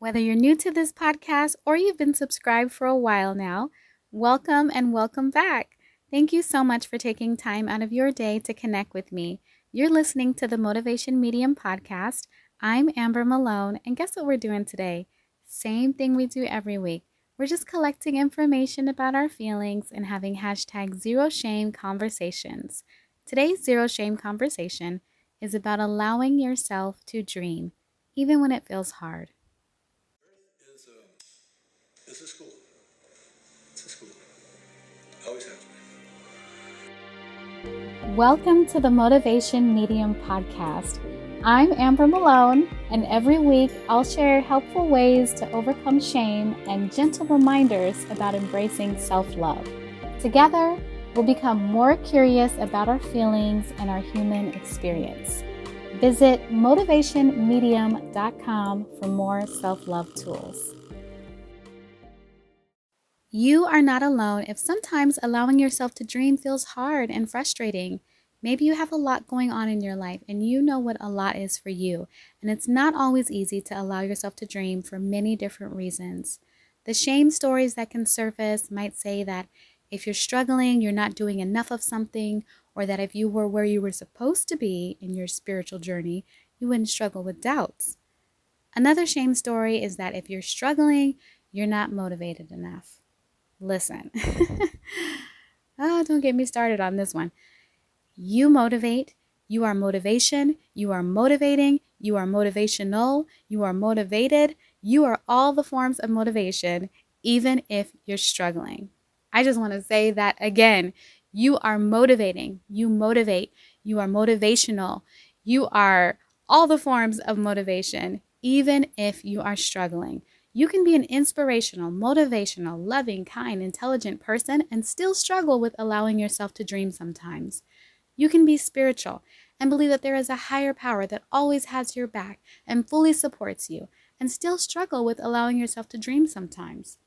Whether you're new to this podcast or you've been subscribed for a while now, welcome and welcome back. Thank you so much for taking time out of your day to connect with me. You're listening to the Motivation Medium podcast. I'm Amber Malone, and guess what we're doing today? Same thing we do every week. We're just collecting information about our feelings and having hashtag zero shame conversations. Today's zero shame conversation is about allowing yourself to dream, even when it feels hard. It's a school. It's a school. Always has been. Welcome to the Motivation Medium podcast. I'm Amber Malone, and every week I'll share helpful ways to overcome shame and gentle reminders about embracing self-love. Together, we'll become more curious about our feelings and our human experience. Visit motivationmedium.com for more self-love tools. You are not alone if sometimes allowing yourself to dream feels hard and frustrating. Maybe you have a lot going on in your life and you know what a lot is for you, and it's not always easy to allow yourself to dream for many different reasons. The shame stories that can surface might say that if you're struggling, you're not doing enough of something, or that if you were where you were supposed to be in your spiritual journey, you wouldn't struggle with doubts. Another shame story is that if you're struggling, you're not motivated enough. Listen, don't get me started on this one. You motivate, you are motivation, you are motivating, you are motivational, you are motivated, you are all the forms of motivation, even if you're struggling. I just want to say that again. You are motivating, you motivate, you are motivational, you are all the forms of motivation, even if you are struggling. You can be an inspirational, motivational, loving, kind, intelligent person and still struggle with allowing yourself to dream sometimes. You can be spiritual and believe that there is a higher power that always has your back and fully supports you and still struggle with allowing yourself to dream sometimes.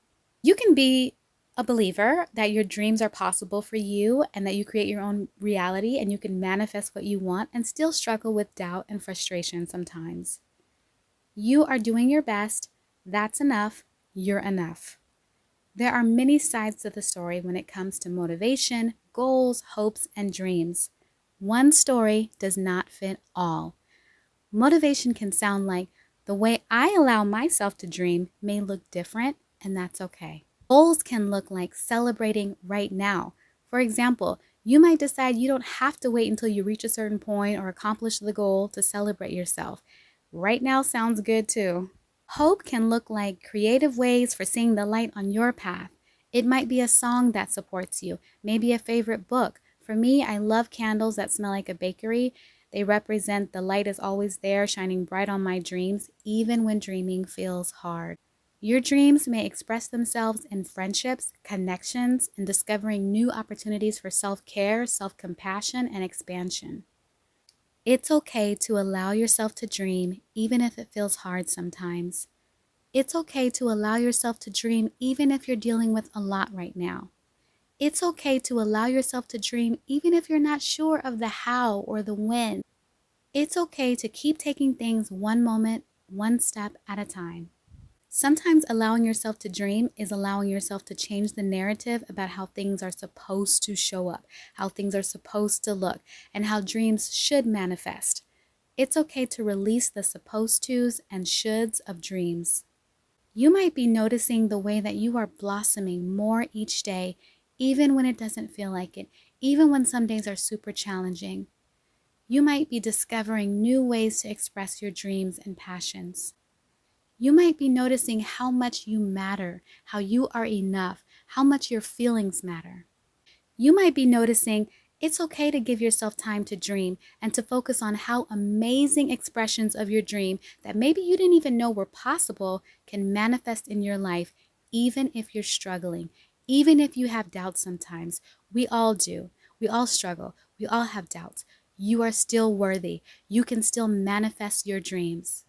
You can be a believer that your dreams are possible for you and that you create your own reality and you can manifest what you want and still struggle with doubt and frustration sometimes. You are doing your best. That's enough. You're enough. There are many sides to the story when it comes to motivation, goals, hopes, and dreams. One story does not fit all. Motivation can sound like the way I allow myself to dream may look different, and that's okay. Goals can look like celebrating right now. For example, you might decide you don't have to wait until you reach a certain point or accomplish the goal to celebrate yourself. Right now sounds good too. Hope can look like creative ways for seeing the light on your path. It might be a song that supports you, maybe a favorite book. For me, I love candles that smell like a bakery. They represent the light is always there, shining bright on my dreams, even when dreaming feels hard. Your dreams may express themselves in friendships, connections, and discovering new opportunities for self-care, self-compassion, and expansion. It's okay to allow yourself to dream, even if it feels hard sometimes. It's okay to allow yourself to dream, even if you're dealing with a lot right now. It's okay to allow yourself to dream, even if you're not sure of the how or the when. It's okay to keep taking things one moment, one step at a time. Sometimes allowing yourself to dream is allowing yourself to change the narrative about how things are supposed to show up, how things are supposed to look, and how dreams should manifest. It's okay to release the supposed tos and shoulds of dreams. You might be noticing the way that you are blossoming more each day, even when it doesn't feel like it, even when some days are super challenging. You might be discovering new ways to express your dreams and passions. You might be noticing how much you matter, how you are enough, how much your feelings matter. You might be noticing it's okay to give yourself time to dream and to focus on how amazing expressions of your dream that maybe you didn't even know were possible can manifest in your life, even if you're struggling, even if you have doubts sometimes. We all do. We all struggle. We all have doubts. You are still worthy. You can still manifest your dreams.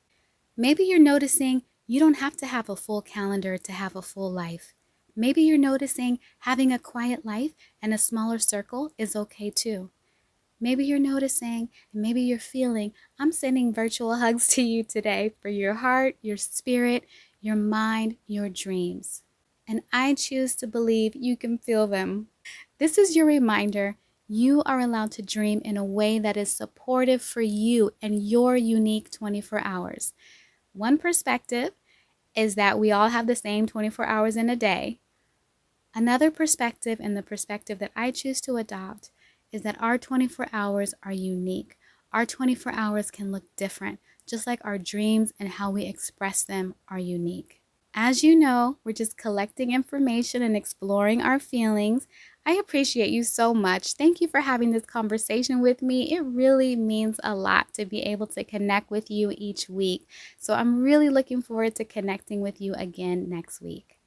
Maybe you're noticing you don't have to have a full calendar to have a full life. Maybe you're noticing having a quiet life and a smaller circle is okay too. Maybe you're noticing, and maybe you're feeling, I'm sending virtual hugs to you today for your heart, your spirit, your mind, your dreams. And I choose to believe you can feel them. This is your reminder. You are allowed to dream in a way that is supportive for you and your unique 24 hours. One perspective is that we all have the same 24 hours in a day. Another perspective, and the perspective that I choose to adopt, is that our 24 hours are unique. Our 24 hours can look different, just like our dreams and how we express them are unique. As you know, we're just collecting information and exploring our feelings. I appreciate you so much. Thank you for having this conversation with me. It really means a lot to be able to connect with you each week. So I'm really looking forward to connecting with you again next week.